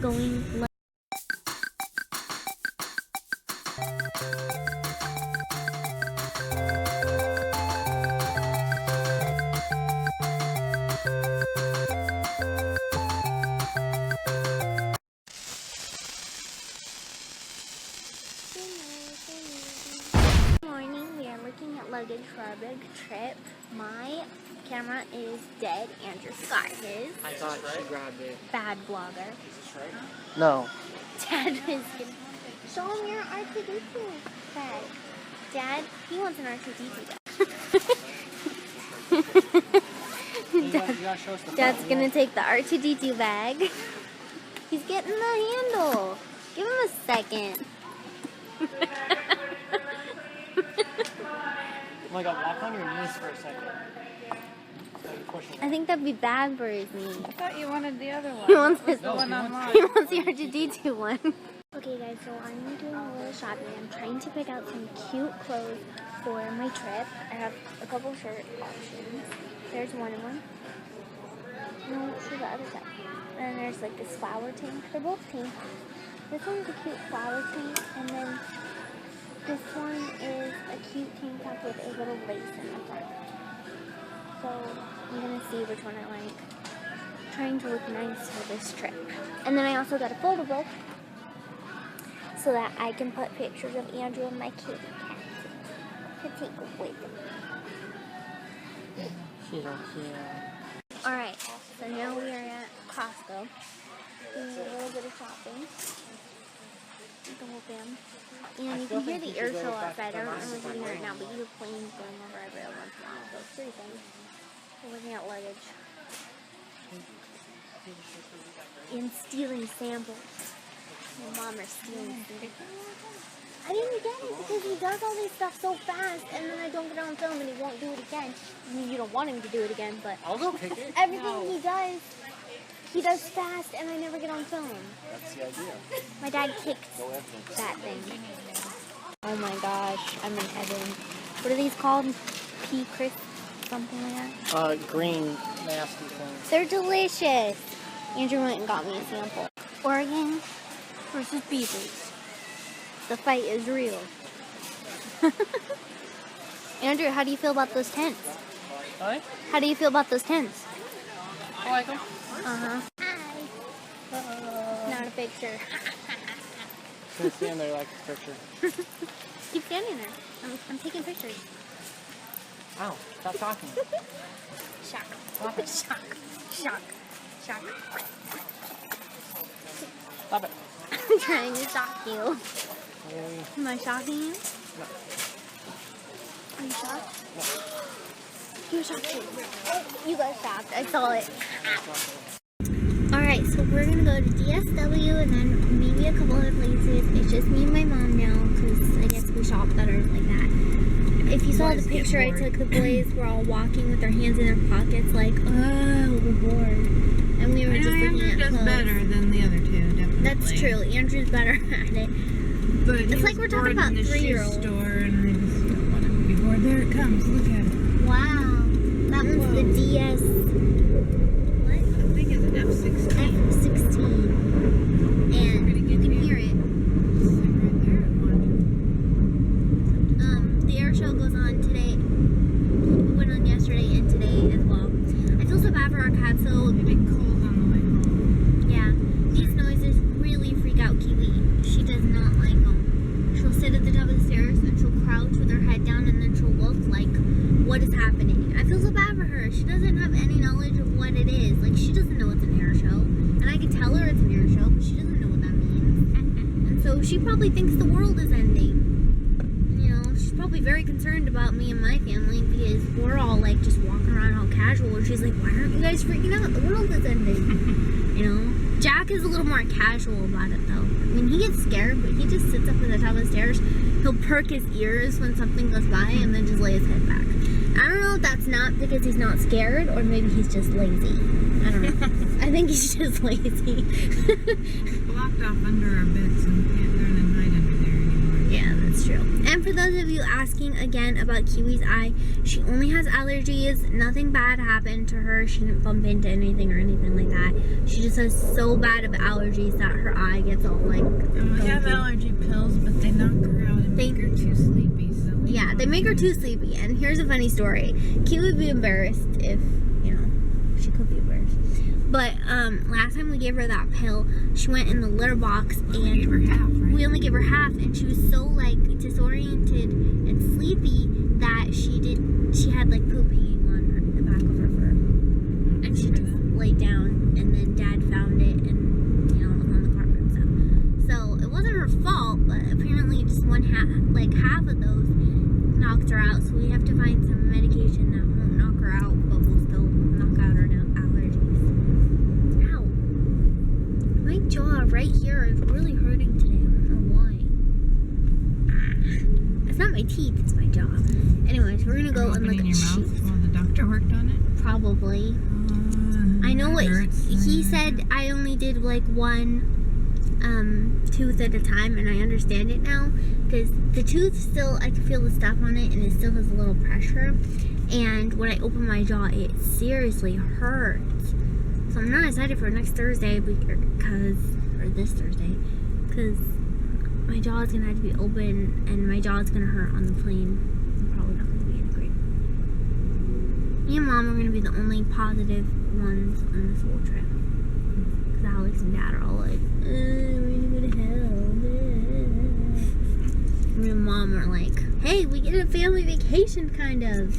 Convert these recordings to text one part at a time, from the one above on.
going like luggage for our big trip. My camera is dead. Andrew got his. I thought she grabbed it. Bad vlogger. No. Dad is gonna show him your R2D2 bag. Dad, he wants an R2D2 bag. Dad's gonna take the R2D2 bag. He's getting the handle. Give him a second. Oh my god, walk on your knees for a second. I think that'd be bad for his knee. I thought you wanted the other one. He wants the one online. He wants the R2D2 one. Okay guys, so I'm doing a little shopping. I'm trying to pick out some cute clothes for my trip. I have a couple shirt options. There's one of them. No, to the other side. And then there's like this flower tank. They're both pink. This one's a cute flower tank, and then this one is a cute tank top with a little lace in the front. So I'm gonna see which one I like. Trying to look nice for this trip. And then I also got a photo book so that I can put pictures of Andrew and my kitty cat to take with me. She's on here. Alright, so now we are at Costco doing a little bit of shopping. The whole fam. And you can hear the air show outside. I don't know if you can hear it now, but you hear planes going over every once in a while. So it's pretty funny. We're looking at luggage. And stealing samples. My mom are stealing samples. I didn't get it because he does all this stuff so fast, and then I don't get it on film and he won't do it again. I mean, you don't want him to do it again, but I'll go pick it. everything he does fast, and I never get on film. That's the idea. My dad kicked that thing. Oh my gosh, I'm in heaven. What are these called? Pea crisp? Something like that? Green nasty things. They're delicious. Andrew went and got me a sample. Oregon versus beavers. The fight is real. Andrew, how do you feel about those tents? Hi? How do you feel about those tents? I like them. Uh-huh. Hi. Not a picture. Just stand there like a picture. Keep standing there. I'm taking pictures. Ow, stop talking. Shock. Stop it. Shock. Shock. Shock. Stop it. I'm trying to shock you. Really? Am I shocking you? No. Are you shocked? No. You're shocked too. You got shocked. I saw it. Alright, so we're gonna go to DSW and then maybe a couple other places. It's just me and my mom now because I guess we shop better like that. If you saw the picture I took, the boys were all walking with their hands in their pockets like, oh, we're bored. And we were just looking at clothes. Andrew's better than the other two, definitely. That's true. Andrew's better at it. But it's like we're talking about 3-year-olds. Store and I just don't want him to be bored. There it comes. Look at it. Wow. That one's the DS. What? I think it's an F16. F16. And you can hear it. The air show goes on today. It went on yesterday and today as well. I feel so bad for our cat, so It'll be big cold on the way home. yeah. These noises really freak out Kiwi. She does not like them. She'll sit at the top of the stairs and she'll crouch with her head down and then she'll look like, what is happening? I feel so bad for her. She doesn't have any knowledge of what it is. Like, she doesn't know it's an air show. And I can tell her it's an air show, but she doesn't know what that means. And so she probably thinks the world is ending. You know, she's probably very concerned about me and my family because we're all like just walking around all casual. And she's like, why aren't you guys freaking out? The world is ending. You know? Jack is a little more casual about it though. I mean, he gets scared, but he just sits up at the top of the stairs. He'll perk his ears when something goes by and then just lay his head back. I don't know if that's not because he's not scared or maybe he's just lazy. I don't know. I think he's just lazy. Blocked off under our beds and can't learn and hide under there anymore. Yeah, that's true. And for those of you asking again about Kiwi's eye, she only has allergies. Nothing bad happened to her. She didn't bump into anything or anything like that. She just just has so bad of allergies that her eye gets all like. And we have funky. allergy pills, but they knock her out and make her too sleepy. So we Yeah, don't they make her too sleepy. And here's a funny story. Kiwi would be embarrassed if, you know, she could be embarrassed. But last time we gave her that pill, she went in the litter box and We gave her half, right? we only gave her half, and she was so like disoriented and sleepy that she had like poop hanging on her the back of her fur, and she just laid down, and then Dad found it, and you know, it was on the carpet and stuff. So it wasn't her fault, but apparently just half of those knocked her out. So we have to find some medication that won't knock her out, but will still knock out her allergies. Ow! My jaw right here is really hurting today. I don't know why. It's not my teeth, it's my jaw. Anyways, we're gonna go and look at your shoes. mouth while the doctor worked on it. Probably. I know what he said. I only did like one tooth at a time, and I understand it now because the tooth still, I can feel the stuff on it, and it still has a little pressure. And when I open my jaw, it seriously hurts. So I'm not excited for next Thursday or this Thursday, because my jaw is gonna have to be open, and my jaw is gonna hurt on the plane. I'm probably not gonna be in a great. Me and Mom are gonna be the only positive ones on this whole trip. Because Alex and Dad are all like, we're gonna go to hell. Me and Mom are like, hey, we get a family vacation, kind of.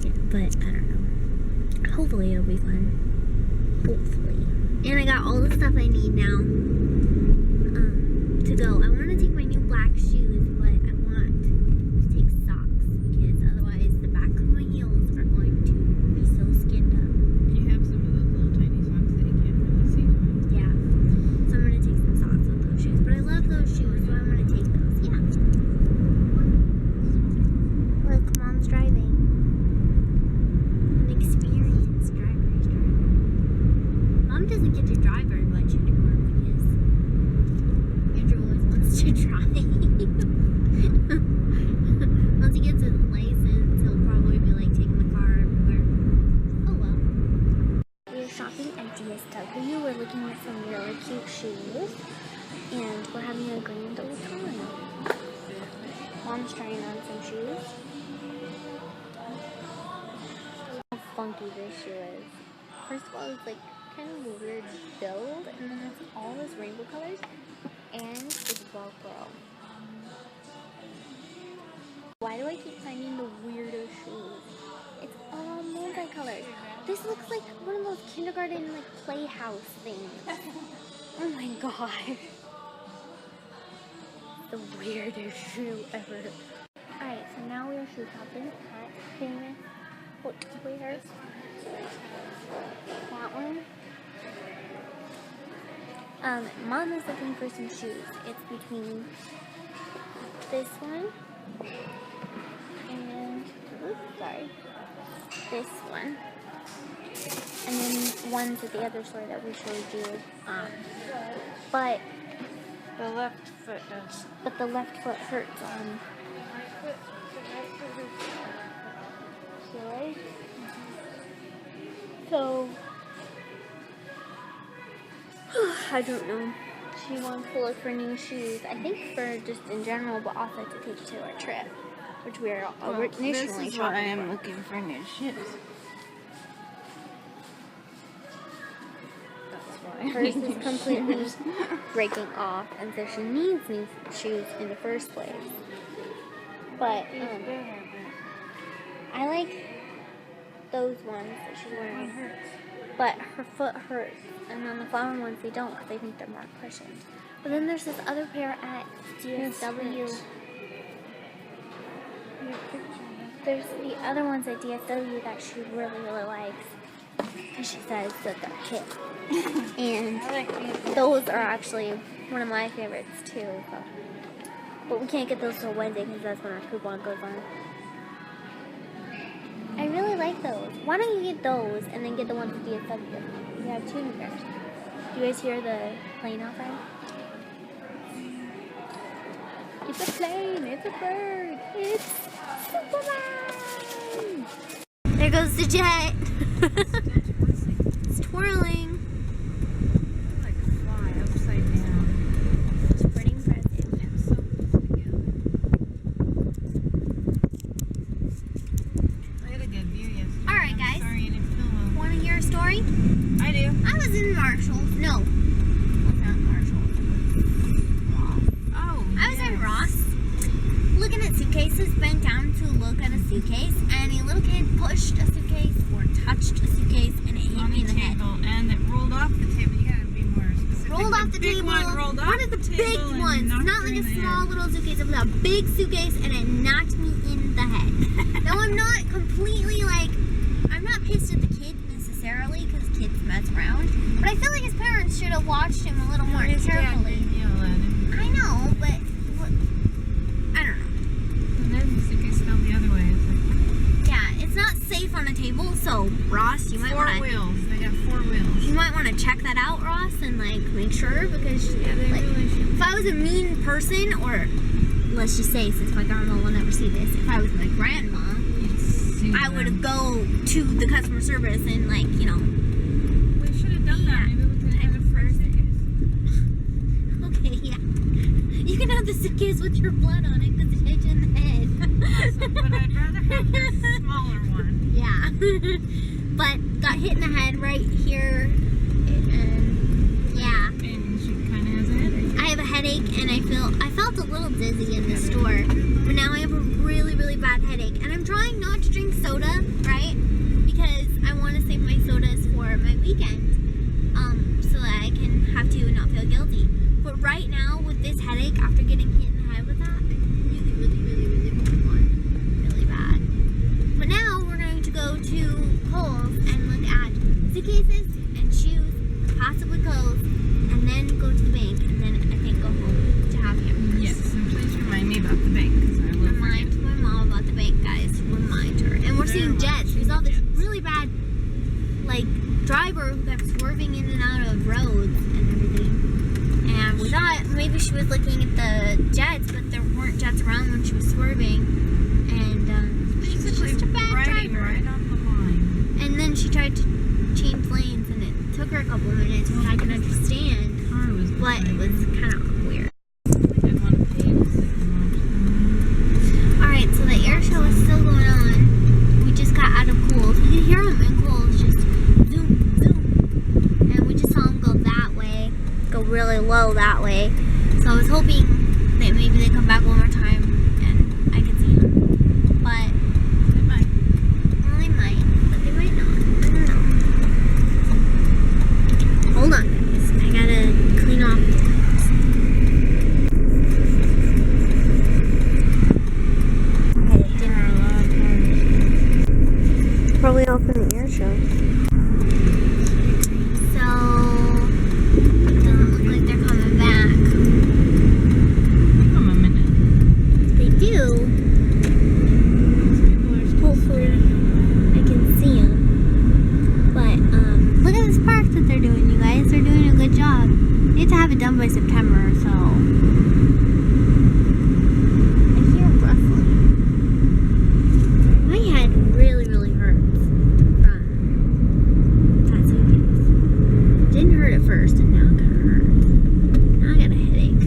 Yeah, but I don't know. Hopefully it'll be fun. Hopefully. And I got all the stuff I need now to go. I want to take my new black shoes, but I want to take socks because otherwise the back of my heels are going to be so skinned up. You have some of those little tiny socks that you can't really see. Yeah. So I'm going to take some socks with those shoes. But I love those shoes, so I'm going to take those. Yeah. Look, Mom's driving. An experienced driver is driving. Mom doesn't get to drive very much anymore because Andrew always wants to drive. Once he gets his license, he'll probably be like taking the car everywhere. Oh well. We're shopping at DSW. We're looking at some really cute shoes, and we're having a grand old time. Mom's trying on some shoes. How funky this shoe is. First of all, it's like kind of a weird build, and then it's all those rainbow colors, and it's Velcro. Why do I keep finding the weirdo shoes? It's all multicolored. This looks like one of those kindergarten like playhouse things. Oh my god. The weirdest shoe ever. Alright, so now we are shoe shopping at famous footwear. That one. Mom is looking for some shoes. It's between this one and, oops, sorry, this one. And then one's at the other store that we showed you. But The left foot does. But the left foot hurts on. Right? So, I don't know. She wants to look for new shoes. I think for just in general, but also to take to our trip, which we are initially This is why I shopping am for. looking for new shoes. That's why. Hers is completely breaking off, and so she needs new shoes in the first place. But I like those ones that she's wearing. But her foot hurts, and on the flower ones they don't because they think they're more cushioned. But then there's this other pair at DSW. There's the other ones at DSW that she really, really likes. Because she says that they're hip. And those are actually one of my favorites too. But we can't get those till Wednesday because that's when our coupon goes on. I really like those. Why don't you get those and then get the ones at DSW? You have two new pairs. Do you guys hear the plane outside? It's a plane, it's a bird, it's Superman! There goes the jet! It's twirling. was in Marshall's. No, it was not Marshall's. Oh, I was in Ross, looking at suitcases, bent down to look at a suitcase, and a little kid pushed a suitcase or touched a suitcase, and it hit me in the head. And it rolled off the table. You gotta be more specific. Rolled off the table. Rolled off One of the big ones. Not like a small little suitcase. It was a big suitcase, and it knocked me in the head. Now I'm not completely like, I'm not pissed at the kid necessarily because kids mess around, but I feel like his parents should have watched him a little more carefully. I know, but I don't know. And then the suitcase fell the other way. Yeah, it's not safe on a table, so Ross, you might want to. 4 wheels. They got 4 wheels. You might want to check that out, Ross, and like make sure because Yeah, they like, really should. if I was a mean person, or let's just say, since my grandma will never see this, if I was my grandma, I would have go to the customer service and like, you know. We should have done that. Maybe we could have had a first suitcase. Okay, yeah. You can have the suitcase with your blood on it because it hit you in the head. Awesome, but I'd rather have the smaller one. Yeah. But got hit in the head right here, and yeah. And she kind of has a headache. I have a headache, and I felt a little dizzy in the store, but now I have a really, really bad headache, and I'm trying not to drink soda, right? Because I want to save my sodas for my weekend, so that I can have to and not feel guilty. But right now, with this headache, after getting hit in the head with that, I really, really, really, really want one, really bad. But now we're going to go to Kohl's and look at suitcases and shoes, possibly clothes, and then go to the bank, and then I think go home to have hammers. Yes, and please remind me about the bank, because I will Remind forget. my mom about the bank, guys. Remind her. And we're seeing jets. We saw this really bad, like, driver who kept swerving in and out of roads and everything. And we thought maybe she was looking at the jets, but there weren't jets around when she was swerving. And she was just a bad Riding driver. right on the line. And then she tried to change lanes, and it took her a couple of minutes, which I can understand. The car was But it was kind of weird. I did want to pay to sit and watch them. Alright, so the air show is still going on. We just got out of Kohl's. We could hear them in Kohl's just zoom, zoom. And we just saw them go that way, go really low that way. So I was hoping that maybe they come back one more time and I could see them. But They might. well, they might, but they might not. I don't know. Hold on, guys. I gotta clean off the towels. Okay, it didn't. Probably all from the air show. So, it doesn't look like they're coming back. Give them a minute. They do. People are still Hopefully, staring. I can see them. But, look at this park that they're doing, you guys. They're doing a good job. They need to have it done by September, so. I hear rustling. My head really, really hurts from that suitcase. Didn't hurt at first, and now it kind of hurts. Now I got a headache.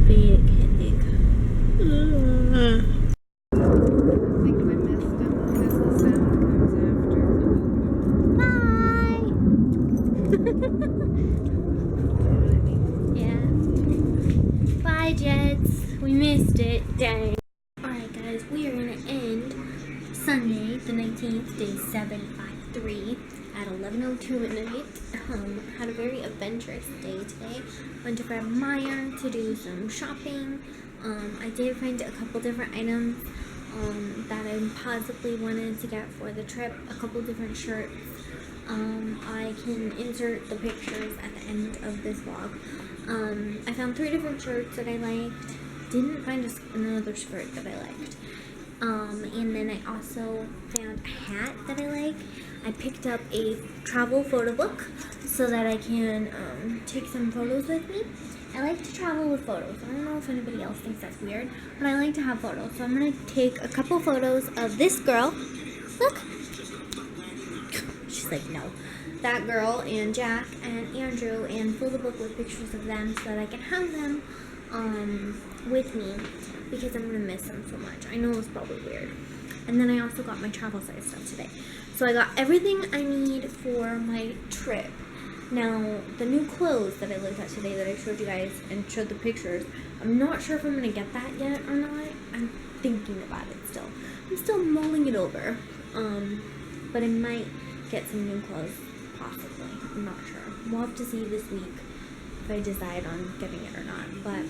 Big headache. I think I missed them because the sound comes after. Bye. Yeah. Bye, Jets. We missed it. Dang. Alright, guys, we are going to end Sunday, the 19th, day 753 at 11:02 at night. Had a very adventurous day today. Went to grab Maya to do some shopping. I did find a couple different items that I possibly wanted to get for the trip. A couple different shirts. I can insert the pictures at the end of this vlog. I found 3 different shirts that I liked. Didn't find another skirt that I liked. And then I also found a hat that I like. I picked up a travel photo book so that I can take some photos with me. I like to travel with photos. I don't know if anybody else thinks that's weird, but I like to have photos. So I'm going to take a couple photos of this girl. Look. She's like, no. That girl and Jack and Andrew, and fill the book with pictures of them so that I can have them with me because I'm going to miss them so much. I know it's probably weird. And then I also got my travel size stuff today. So I got everything I need for my trip. Now, the new clothes that I looked at today that I showed you guys and showed the pictures, I'm not sure if I'm going to get that yet or not. I'm thinking about it still. I'm still mulling it over. But I might get some new clothes, possibly. I'm not sure. We'll have to see this week if I decide on getting it or not. But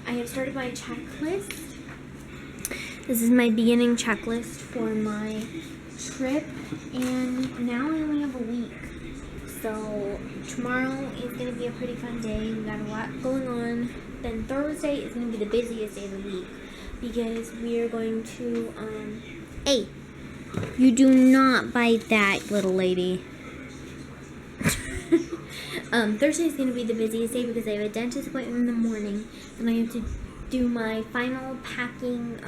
I have started my checklist. This is my beginning checklist for my trip, and now I only have a week. So tomorrow is going to be a pretty fun day. We got a lot going on. Then Thursday is going to be the busiest day of the week because we are going to, hey, you do not bite that, little lady. Thursday is going to be the busiest day because I have a dentist appointment in the morning, and I have to do my final packing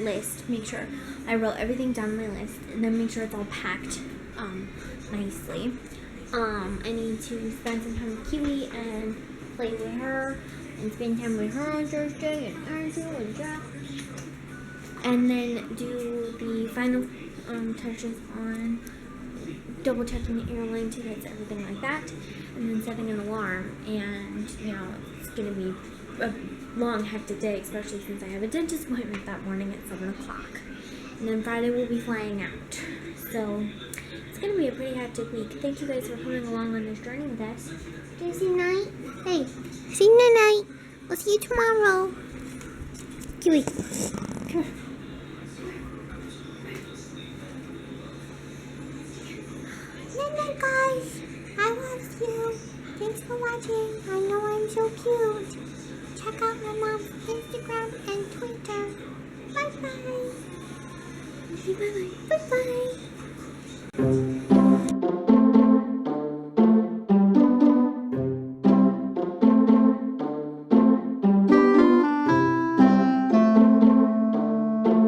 list. Make sure I wrote everything down on my list, and then make sure it's all packed nicely. I need to spend some time with Kiwi and play with her, and spend time with her on Thursday, and Andrew and Jack, and then do the final touches on double checking the airline tickets, everything like that, and then setting an alarm. And you know, it's gonna be a long, hectic day, especially since I have a dentist appointment that morning at 7 o'clock. And then Friday we'll be flying out. So it's gonna be a pretty hectic week. Thank you guys for coming along on this journey with us. Do you see night? Hey, see night. We'll see you tomorrow. Kiwi, come here. Night, guys. I love you. Thanks for watching. I know I'm so cute. Check out my mom's